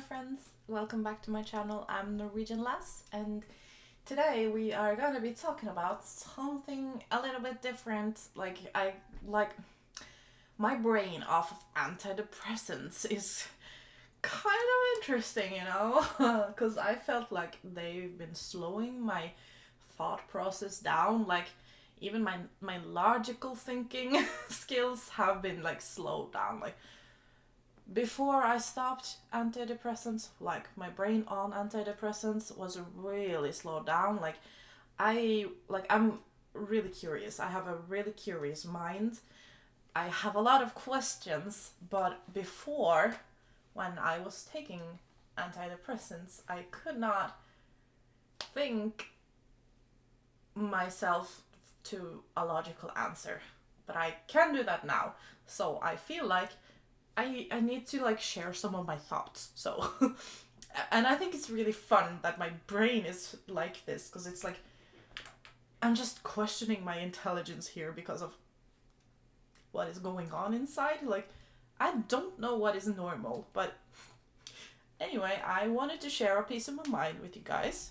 friends, welcome back to my channel. I'm Norwegian Lass, and today we are going to be talking about something a little bit different. Like my brain off of antidepressants is kind of interesting, because I felt like they've been slowing my thought process down. Like even my logical thinking skills have been like slowed down. Like before I stopped antidepressants, like my brain on antidepressants was really slowed down. I'm really curious. I have a really curious mind. I have a lot of questions, but before, when I was taking antidepressants, I could not think myself to a logical answer. But I can do that now. So I feel like I need to like share some of my thoughts. So and I think it's really fun that my brain is like this, because it's like I'm just questioning my intelligence here because of what is going on inside. Like I don't know what is normal, but anyway, I wanted to share a piece of my mind with you guys.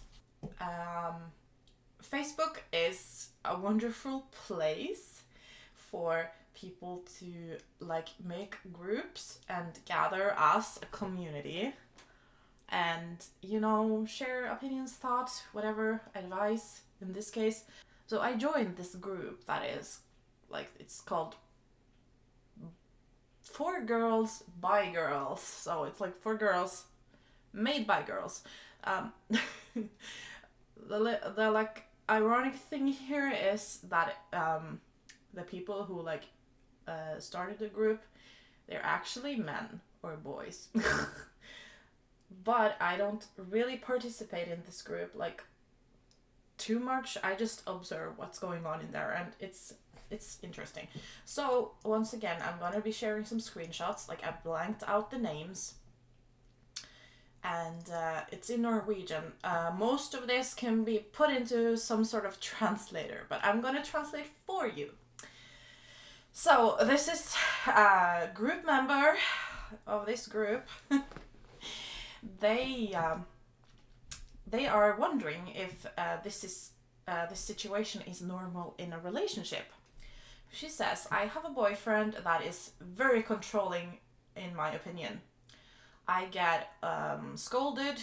Facebook is a wonderful place for people to like make groups and gather as a community and share opinions, thoughts, whatever, advice in this case. So I joined this group that is like, it's called For Girls by Girls, so it's like for girls made by girls. The like ironic thing here is that the people who like started the group, they're actually men or boys. But I don't really participate in this group like too much. I just observe what's going on in there, and it's interesting. So once again, I'm gonna be sharing some screenshots. Like I blanked out the names, and it's in Norwegian. Most of this can be put into some sort of translator, but I'm gonna translate for you. So this is a group member of this group. They are wondering if this situation is normal in a relationship. She says, I have a boyfriend that is very controlling, in my opinion. I get scolded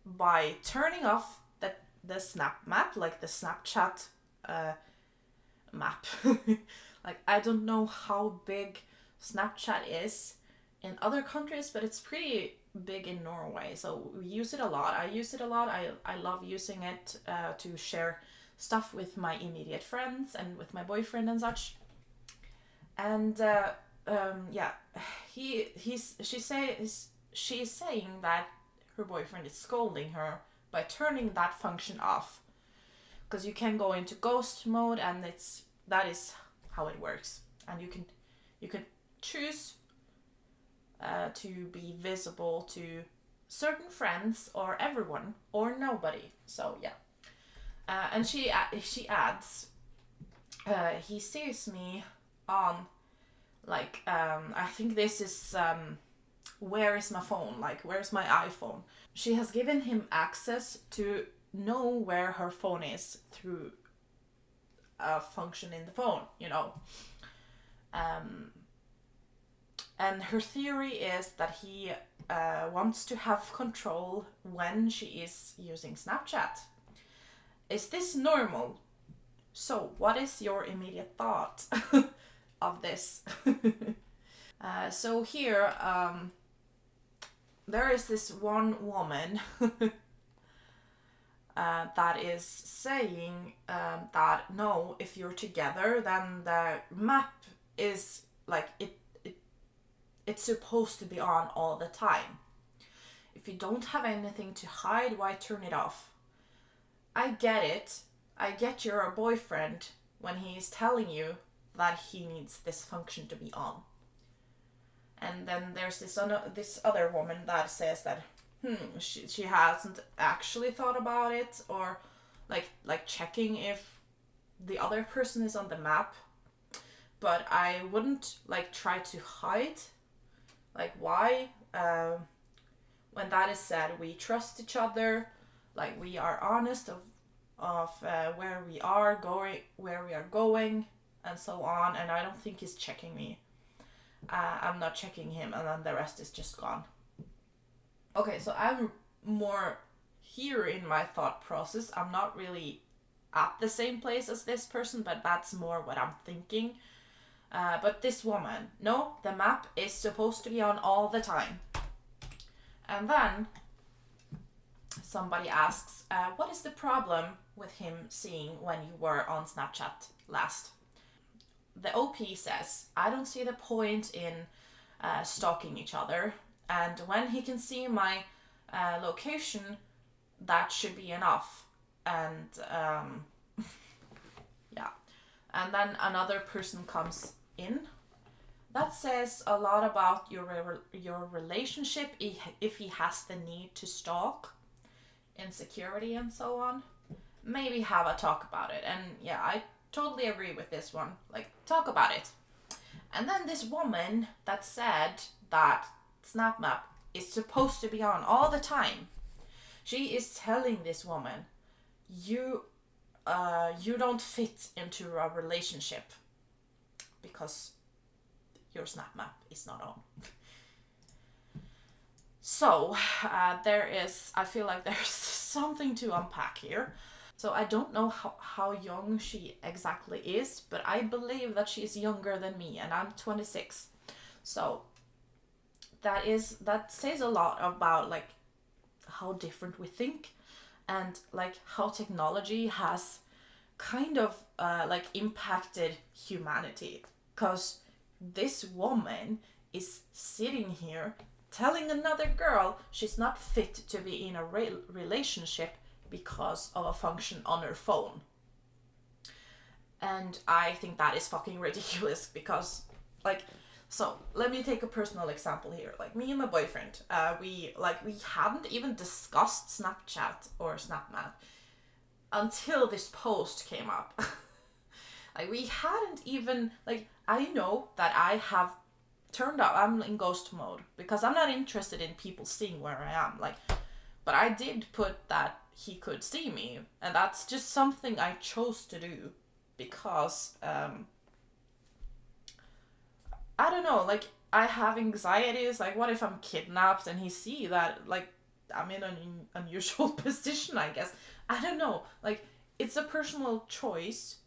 by turning off the Snapmap, like the Snapchat map. Like I don't know how big Snapchat is in other countries, but it's pretty big in Norway, so we use it a lot. I use it a lot. I love using it to share stuff with my immediate friends and with my boyfriend and such. And she's saying that her boyfriend is scolding her by turning that function off, because you can go into ghost mode, and that is how it works, and you can choose to be visible to certain friends or everyone or nobody. So yeah, and she adds, he sees me on like I think this is where is my phone, like where's my iPhone. She has given him access to know where her phone is through a function in the phone, and her theory is that he wants to have control when she is using Snapchat. Is this normal? So what is your immediate thought of this? So here, there is this one woman that is saying that no, if you're together, then the map is like it's supposed to be on all the time. If you don't have anything to hide, why turn it off? I get it. I get you're a boyfriend when he's telling you that he needs this function to be on. And then there's this other woman that says that she hasn't actually thought about it, or like checking if the other person is on the map. But I wouldn't like try to hide. Like why? when that is said, we trust each other, like we are honest of where we are going, and so on. And I don't think he's checking me. I'm not checking him, and then the rest is just gone. Okay, so I'm more here in my thought process. I'm not really at the same place as this person, but that's more what I'm thinking. But this woman, no, the map is supposed to be on all the time. And then somebody asks, what is the problem with him seeing when you were on Snapchat last? The OP says, I don't see the point in stalking each other. And when he can see my location, that should be enough. And yeah. And then another person comes in. That says a lot about your relationship, if he has the need to stalk, insecurity, and so on. Maybe have a talk about it. And yeah, I totally agree with this one. Like, talk about it. And then this woman that said that Snapmap is supposed to be on all the time, she is telling this woman, you don't fit into a relationship because your Snapmap is not on. So I feel like there's something to unpack here. So I don't know how young she exactly is, but I believe that she's younger than me, and I'm 26. So that says a lot about like how different we think, and like how technology has kind of like impacted humanity. Because this woman is sitting here telling another girl she's not fit to be in a relationship because of a function on her phone. And I think that is fucking ridiculous, because like, so let me take a personal example here. Like, me and my boyfriend, we hadn't even discussed Snapchat or Snapmap until this post came up. Like, we hadn't even, like, I know that I have turned up, I'm in ghost mode because I'm not interested in people seeing where I am. Like, but I did put that he could see me, and that's just something I chose to do because I don't know, like, I have anxieties. Like, what if I'm kidnapped and he see that, like, I'm in an unusual position, I guess. I don't know. Like, it's a personal choice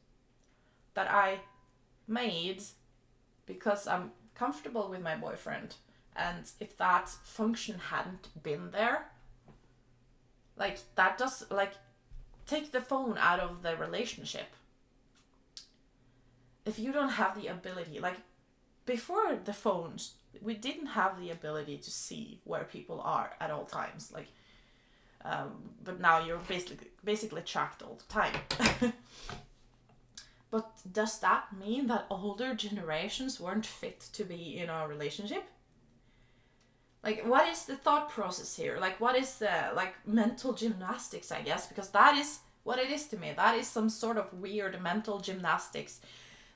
that I made because I'm comfortable with my boyfriend. And if that function hadn't been there, like, that does, like, take the phone out of the relationship. If you don't have the ability, like, before the phones, we didn't have the ability to see where people are at all times. Like, but now you're basically tracked all the time. But does that mean that older generations weren't fit to be in a relationship? Like, what is the thought process here? Like, what is the, like, mental gymnastics, I guess? Because that is what it is to me. That is some sort of weird mental gymnastics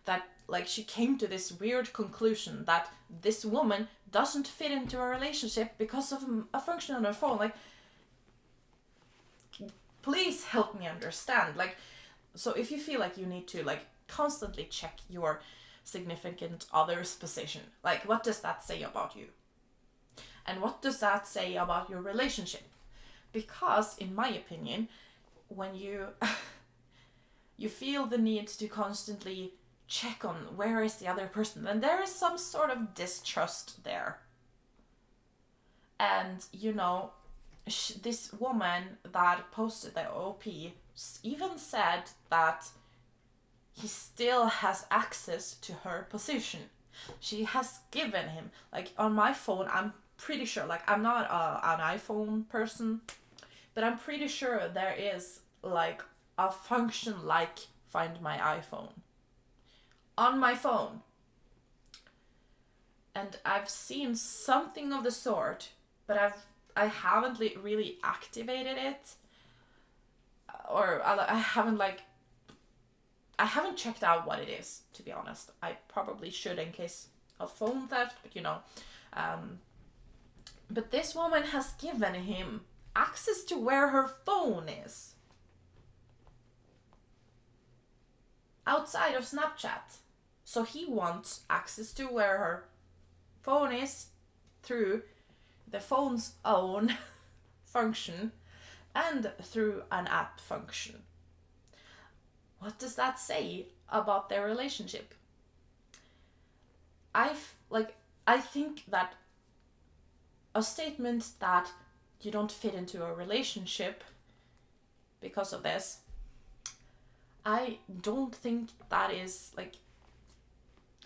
that, like, she came to this weird conclusion that this woman doesn't fit into a relationship because of a function on her phone. Like, please help me understand. Like, so if you feel like you need to, like, constantly check your significant other's position, like, what does that say about you? And what does that say about your relationship? Because, in my opinion, when you you feel the need to constantly check on where is the other person, then there is some sort of distrust there. And, you know, this woman that posted the OP even said that he still has access to her position. She has given him, like, on my phone, I'm pretty sure, like, I'm not an iPhone person, but I'm pretty sure there is, like, a function like Find My iPhone on my phone. And I've seen something of the sort, but I haven't really activated it, or I haven't checked out what it is, to be honest. I probably should in case of phone theft, but you know, But this woman has given him access to where her phone is outside of Snapchat. So he wants access to where her phone is through the phone's own function and through an app function. What does that say about their relationship? I think that a statement that you don't fit into a relationship because of this, I don't think that is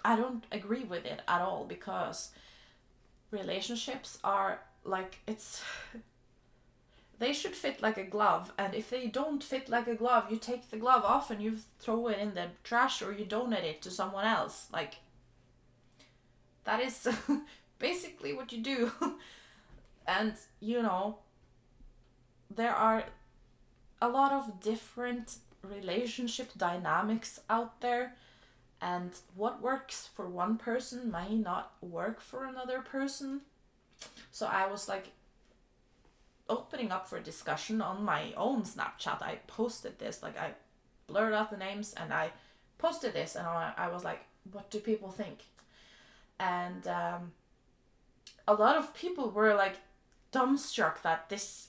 I don't agree with it at all, because relationships are they should fit like a glove, and if they don't fit like a glove, you take the glove off and you throw it in the trash or you donate it to someone else. That is basically what you do. And there are a lot of different relationship dynamics out there, and what works for one person may not work for another person. So I was opening up for discussion on my own Snapchat. I posted this, I blurred out the names and I posted this, and I was like, what do people think? And a lot of people were dumbstruck that this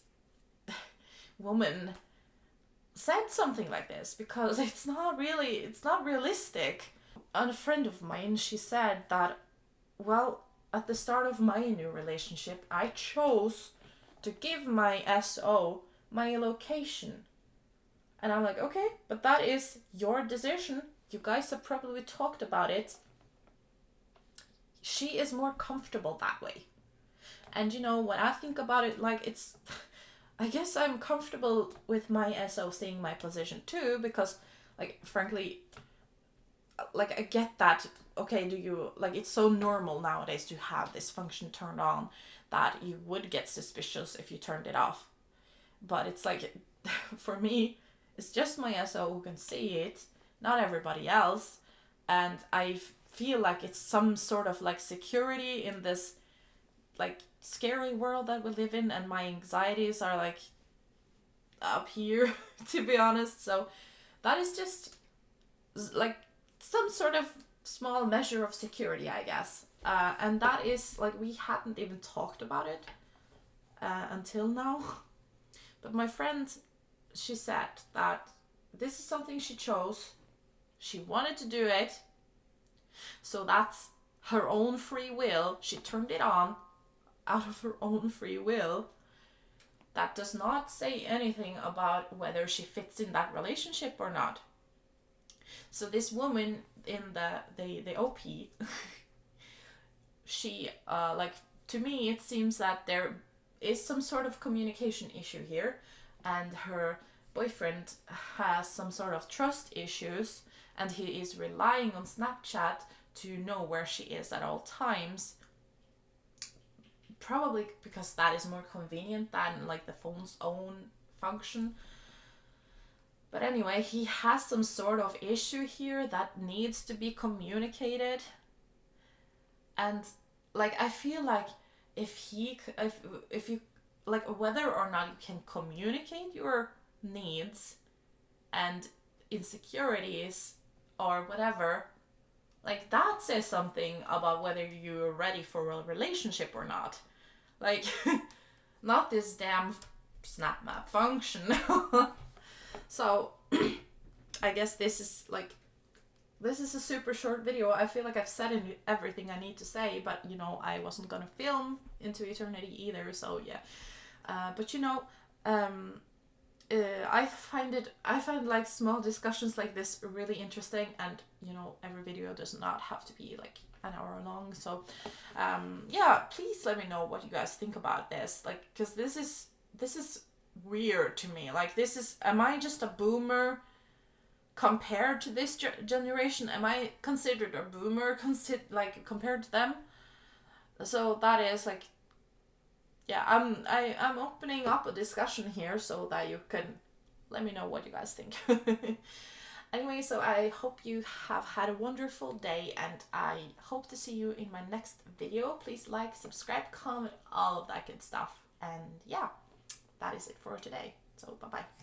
woman said something like this, because it's not realistic. And a friend of mine, she said that, well, at the start of my new relationship, I chose to give my SO my location. And I'm like, okay, but that is your decision. You guys have probably talked about it. She is more comfortable that way. And when I think about it, I guess I'm comfortable with my SO seeing my position too, because frankly, I get that. Okay, do you it's so normal nowadays to have this function turned on that you would get suspicious if you turned it off. But it's for me, it's just my SO who can see it, not everybody else. And I feel like it's some sort of security in this scary world that we live in, and my anxieties are up here to be honest. So that is just some sort of small measure of security, I guess. And that is we hadn't even talked about it until now. But my friend, she said that this is something she chose. She wanted to do it. So that's her own free will. She turned it on out of her own free will. That does not say anything about whether she fits in that relationship or not. So this woman in the OP, she to me it seems that there is some sort of communication issue here, and her boyfriend has some sort of trust issues, and he is relying on Snapchat to know where she is at all times. Probably because that is more convenient than the phone's own function. But anyway, he has some sort of issue here that needs to be communicated. And I feel if you whether or not you can communicate your needs and insecurities or whatever, that says something about whether you're ready for a relationship or not. Not this damn Snapmap function. So I guess this is a super short video. I feel like I've said everything I need to say, but I wasn't gonna film into eternity either, so yeah. But I find small discussions like this really interesting, and every video does not have to be an hour long. So yeah, please let me know what you guys think about this, because this is weird to me. Am I just a boomer compared to this generation? Am I considered a boomer compared to them? So that is yeah, I'm opening up a discussion here so that you can let me know what you guys think. Anyway, so I hope you have had a wonderful day, and I hope to see you in my next video. Please like, subscribe, comment, all of that good stuff. And yeah, that is it for today. So bye bye.